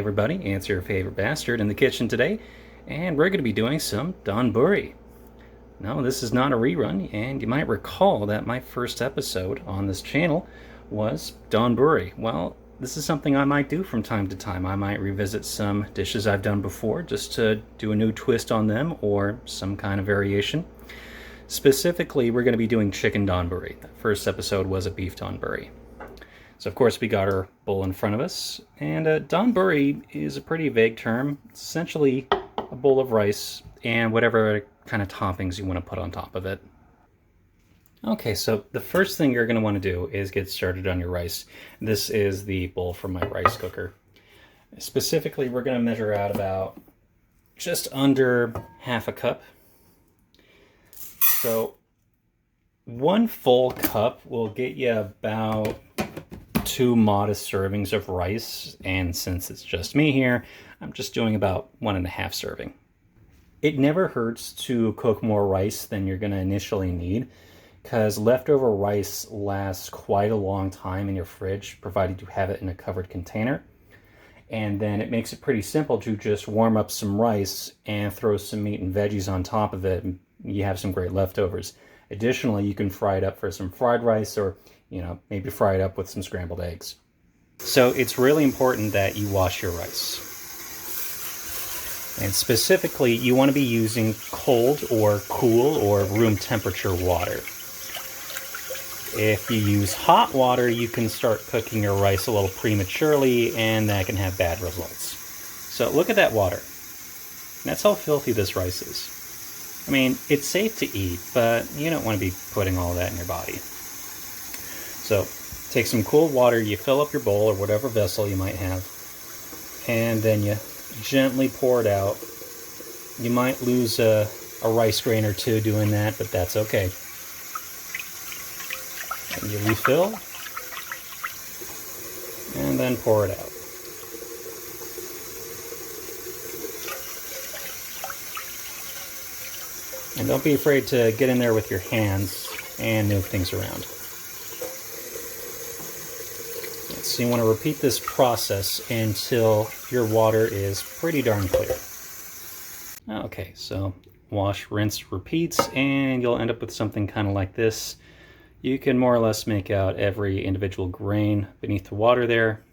everybody, it's your favorite bastard in the kitchen today, and we're going to be doing some Donburi. No, this is not a rerun, and you might recall that my first episode on this channel was Donburi. Well, this is something I might do from time to time. I might revisit some dishes I've done before just to do a new twist on them or some kind of variation. Specifically, we're going to be doing chicken Donburi. The first episode was a beef Donburi. So of course we got our bowl in front of us, and Donburi is a pretty vague term. It's essentially a bowl of rice and whatever kind of toppings you want to put on top of it. Okay, so the first thing you're going to want to do is get started on your rice. This is the bowl from my rice cooker. Specifically, we're going to measure out about just under half a cup. So 1 full cup will get you about 2 modest servings of rice, and since it's just me here, I'm just doing about 1.5 serving. It never hurts to cook more rice than you're going to initially need, because leftover rice lasts quite a long time in your fridge, provided you have it in a covered container. And then it makes it pretty simple to just warm up some rice and throw some meat and veggies on top of it, and you have some great leftovers. Additionally, you can fry it up for some fried rice, or maybe fry it up with some scrambled eggs. So it's really important that you wash your rice. And specifically, you want to be using cold or cool or room temperature water. If you use hot water, you can start cooking your rice a little prematurely, and that can have bad results. So look at that water. That's how filthy this rice is. I mean, it's safe to eat, but you don't want to be putting all that in your body. So take some cold water, you fill up your bowl or whatever vessel you might have, and then you gently pour it out. You might lose a rice grain or two doing that, but that's okay. And you refill, and then pour it out. And don't be afraid to get in there with your hands and move things around. So you want to repeat this process until your water is pretty darn clear. Okay, so wash, rinse, repeat, and you'll end up with something kind of like this. You can more or less make out every individual grain beneath the water there.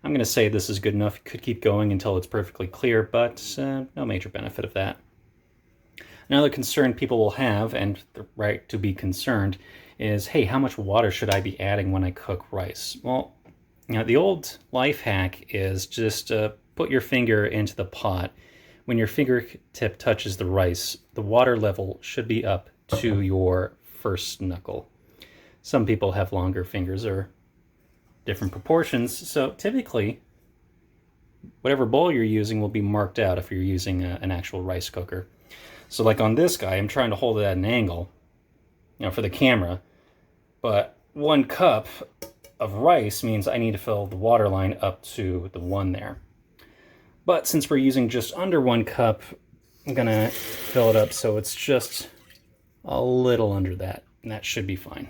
I'm going to say this is good enough. You could keep going until it's perfectly clear, but no major benefit of that. Another concern people will have, and the right to be concerned, is, hey, how much water should I be adding when I cook rice? Well, the old life hack is just put your finger into the pot. When your fingertip touches the rice, the water level should be up to your first knuckle. Some people have longer fingers or different proportions, so typically whatever bowl you're using will be marked out if you're using an actual rice cooker. So like on this guy, I'm trying to hold it at an angle, for the camera, but 1 cup of rice means I need to fill the water line up to the 1 there. But since we're using just under 1 cup, I'm gonna fill it up so it's just a little under that, and that should be fine.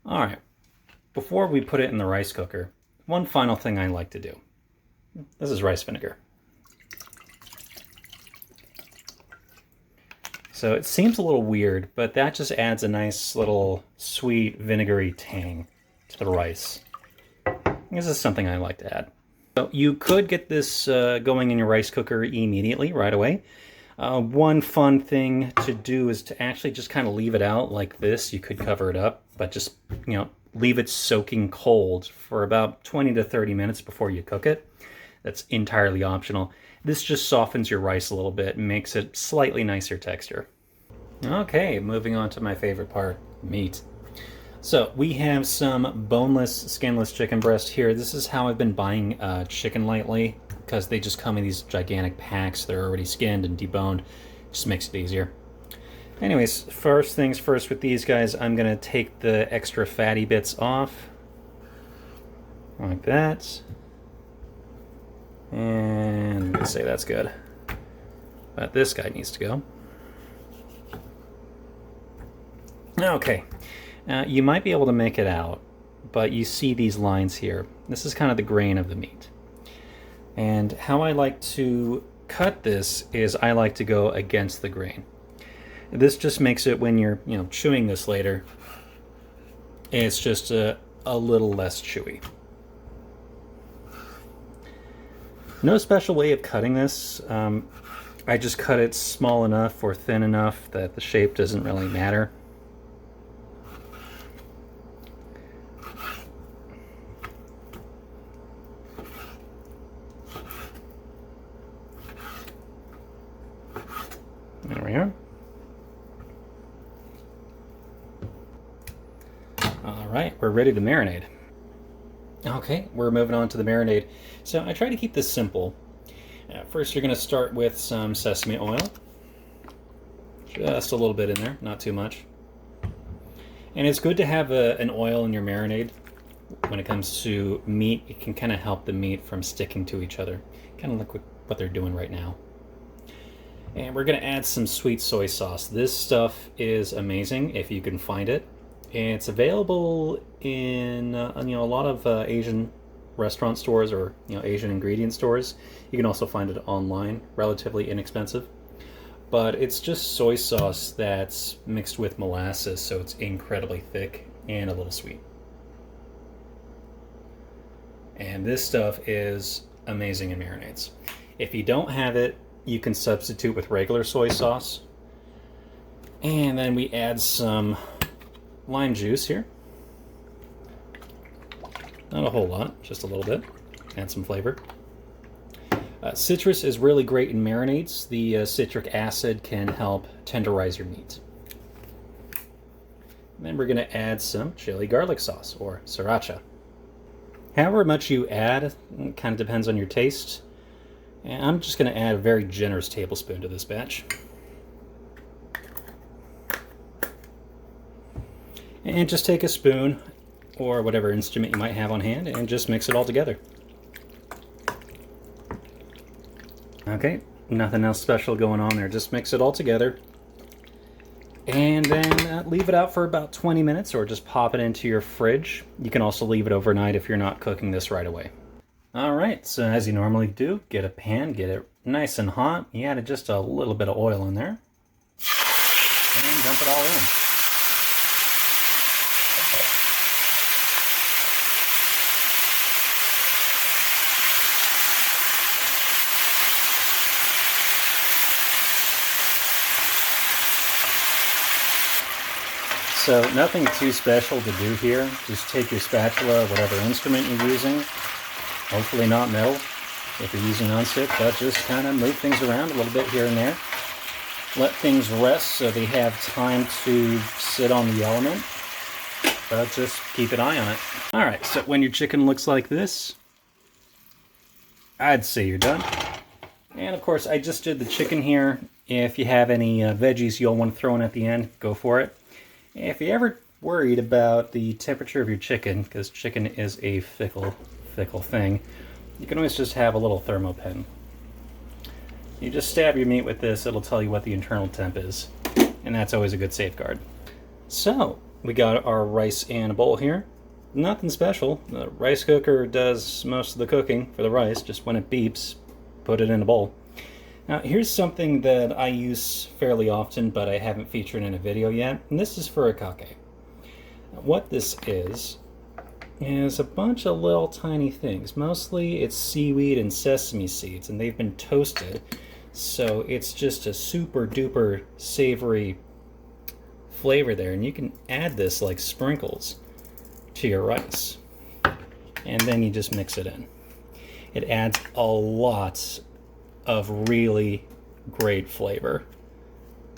All right, before we put it in the rice cooker, one final thing I like to do. This is rice vinegar. So it seems a little weird, but that just adds a nice little sweet vinegary tang to the rice. This is something I like to add. So you could get this going in your rice cooker immediately, right away. One fun thing to do is to actually just kind of leave it out like this. You could cover it up, but just, leave it soaking cold for about 20 to 30 minutes before you cook it. That's entirely optional. This just softens your rice a little bit and makes it slightly nicer texture. Okay, moving on to my favorite part, meat. So we have some boneless, skinless chicken breast here. This is how I've been buying chicken lately, because they just come in these gigantic packs. They're already skinned and deboned. Just makes it easier. Anyways, first things first with these guys, I'm gonna take the extra fatty bits off, like that. And I'm gonna say that's good. But this guy needs to go. Okay, you might be able to make it out but you see these lines here. This is kind of the grain of the meat. And how I like to cut this is I like to go against the grain. This just makes it, when you're chewing this later, it's just a little less chewy. No special way of cutting this. I just cut it small enough or thin enough that the shape doesn't really matter. There we are. All right, we're ready to marinate. Okay, we're moving on to the marinade. So I try to keep this simple. First, you're going to start with some sesame oil. Just a little bit in there, not too much. And it's good to have an oil in your marinade. When it comes to meat, it can kind of help the meat from sticking to each other. Kind of like what they're doing right now. And we're going to add some sweet soy sauce. This stuff is amazing if you can find it. It's available in a lot of Asian restaurant stores or Asian ingredient stores. You can also find it online, relatively inexpensive. But it's just soy sauce that's mixed with molasses, so it's incredibly thick and a little sweet. And this stuff is amazing in marinades. If you don't have it, you can substitute with regular soy sauce. And then we add some lime juice here. Not a whole lot, just a little bit. Add some flavor. Citrus is really great in marinades. The citric acid can help tenderize your meat. And then we're going to add some chili garlic sauce, or sriracha. However much you add, it kind of depends on your taste. And I'm just going to add a very generous tablespoon to this batch. And just take a spoon or whatever instrument you might have on hand and just mix it all together. Okay, nothing else special going on there. Just mix it all together. And then leave it out for about 20 minutes or just pop it into your fridge. You can also leave it overnight if you're not cooking this right away. Alright, so as you normally do, get a pan, get it nice and hot. You add just a little bit of oil in there. And dump it all in. So nothing too special to do here. Just take your spatula, whatever instrument you're using, hopefully not metal if you're using nonstick, but just kind of move things around a little bit here and there. Let things rest so they have time to sit on the element, but just keep an eye on it. Alright, so when your chicken looks like this, I'd say you're done. And of course, I just did the chicken here. If you have any veggies you'll want to throw in at the end, go for it. If you're ever worried about the temperature of your chicken, because chicken is a fickle thing, you can always just have a little thermopen. You just stab your meat with this, it'll tell you what the internal temp is, and that's always a good safeguard. So, we got our rice in a bowl here. Nothing special. The rice cooker does most of the cooking for the rice, just when it beeps, put it in a bowl. Now, here's something that I use fairly often, but I haven't featured in a video yet, and this is for furikake. What this is a bunch of little tiny things. Mostly it's seaweed and sesame seeds, and they've been toasted, so it's just a super duper savory flavor there, and you can add this like sprinkles to your rice, and then you just mix it in. It adds a lot of really great flavor,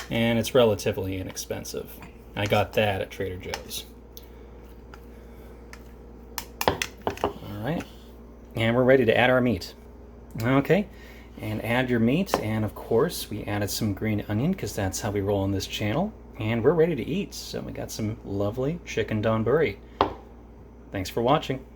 and it's relatively inexpensive. I got that at Trader Joe's. Alright, and we're ready to add our meat. Okay, and add your meat, and of course we added some green onion because that's how we roll on this channel, and we're ready to eat. So we got some lovely chicken donburi. Thanks for watching.